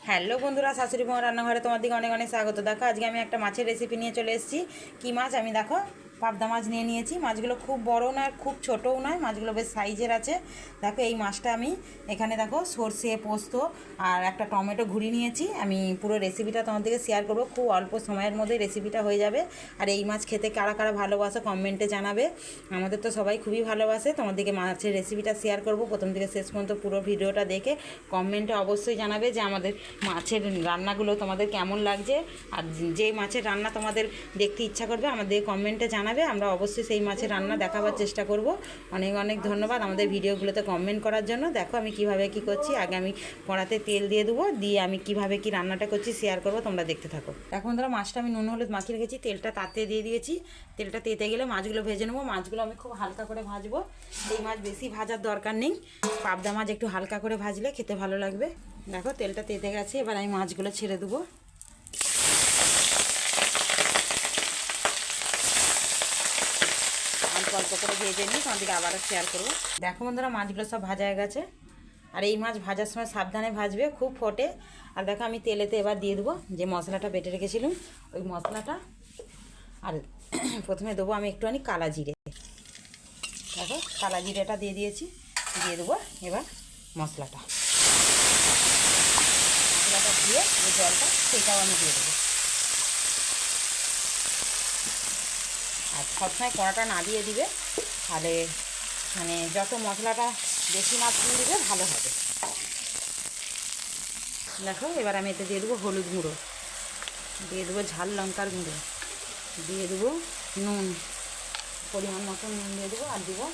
Hello বন্ধুরা, শাশুড়ি মা রান্নাঘরে তোমাদেরকে অনেক অনেক স্বাগত। দেখো আজকে আমি একটা মাছের রেসিপি নিয়ে চলে এসেছি। কী মাছ? আমি দেখো পাবদা মাছ নিয়ে নিয়েছি। মাছগুলো খুব বড় নয়, খুব ছোটও নয়, মাছগুলো বেশ সাইজের আছে। দেখো এই মাছটা আমি এখানে দেখো সর্ষে, পোস্ত আর একটা টমেটো ঘুরিয়ে নিয়েছি। আমি পুরো রেসিপিটা তোমাদেরকে শেয়ার করবো, খুব অল্প সময়ের মধ্যে রেসিপিটা হয়ে যাবে। আর এই মাছ খেতে কারা কারা ভালোবাসে কমেন্টে জানাবে। আমাদের তো সবাই খুবই ভালোবাসে। তোমাদেরকে মাছের রেসিপিটা শেয়ার করবো, প্রথম থেকে শেষ পর্যন্ত পুরো ভিডিওটা দেখে কমেন্টে অবশ্যই জানাবে যে আমাদের মাছের রান্নাগুলো তোমাদের কেমন লাগছে। আর যে মাছের রান্না তোমাদের দেখতে ইচ্ছা করবে আমাদের কমেন্টে জানাবে, আমরা অবশ্যই সেই মাছের রান্না দেখাবার চেষ্টা করব। অনেক অনেক ধন্যবাদ আমাদের ভিডিওগুলোতে কমেন্ট করার জন্য। দেখো আমি কিভাবে কি করছি। আগে আমি কড়াতে তেল দিয়ে দেবো, দিয়ে আমি কিভাবে কি রান্নাটা করছি শেয়ার করব, তোমরা দেখতে থাকো। এখন ধরো মাছটা আমি নুন হলুদ মাখিয়ে রেখেছি, তেলটা তাতে দিয়ে দিয়েছি। তেলটা তেতে গেলে মাছগুলো ভেজে নেবো। মাছগুলো আমি খুব হালকা করে ভাজবো। এই মাছ বেশি ভাজার দরকার নেই, পাবদা মাছ একটু হালকা করে ভাজলে খেতে ভালো লাগবে। দেখো তেলটা তেতে গেছে, এবার আমি মাছগুলো ছেড়ে দেবো। অল্প অল্প করে ভেজে নিই, তোমাদেরকে আবারও শেয়ার করবো। দেখো বন্ধুরা মাছগুলো সব ভাজা হয়ে গেছে। আর এই মাছ ভাজার সময় সাবধানে ভাজবে, খুব ফোটে। আর দেখো আমি তেলেতে এবার দিয়ে দেবো যে মশলাটা বেটে রেখেছিলাম, ওই মশলাটা। আর প্রথমে দেবো আমি একটুখানি কালা জিরে। দেখো কালা জিরেটা দিয়ে দিয়েছি, দিয়ে দেবো এবার মশলাটা। মশলাটা দিয়ে যে জলটা সেটাও আমি দিয়ে দেবো। আর সবসময় কড়াটা না দিয়ে দিবে, তাহলে মানে যত মশলাটা বেশি মাছ দিবে ভালো হবে। দেখো এবার আমি এতে দিয়ে দেবো হলুদ গুঁড়ো, দিয়ে দেবো ঝাল লঙ্কার গুঁড়ো, দিয়ে দেবো নুন, পরিমাণ মতো নুন দিয়ে দেবো। আর দেবো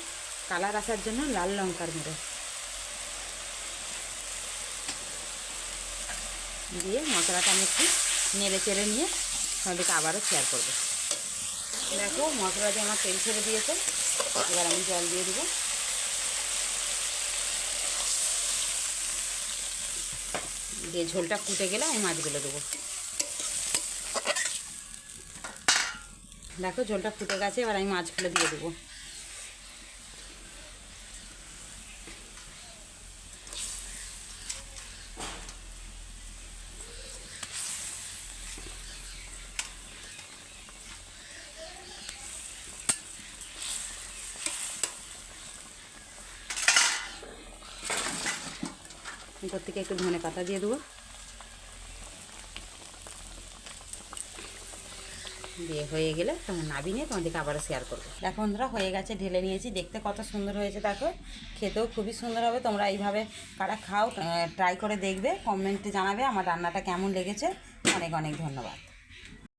কালার আসার জন্য লাল লঙ্কার গুঁড়ো। দিয়ে মশলাটা আমি একটু নেড়ে চেড়ে নিয়ে তোমাদেরকে আবারও শেয়ার করবো। দেখো মশলা দিয়ে আমার তেল ছেড়ে দিয়েছে, এবার আমি জল দিয়ে দেবো। দিয়ে ঝোলটা ফুটে গেলে আমি মাছগুলো দেবো। দেখো ঝোলটা ফুটে গেছে, এবার আমি মাছগুলো দিয়ে দেবো। উপর থেকে একটু ধনে পাতা দিয়ে দেবো। দিয়ে হয়ে গেলে তোমার নাবিয়ে তোমাদেরকে আবারও শেয়ার করবো। দেখো বন্ধুরা হয়ে গেছে, ঢেলে নিয়েছি। দেখতে কত সুন্দর হয়েছে দেখো, খেতেও খুবই সুন্দর হবে। তোমরা এইভাবে কারা খাও ট্রাই করে দেখবে, কমেন্টে জানাবে আমার রান্নাটা কেমন লেগেছে। অনেক অনেক ধন্যবাদ।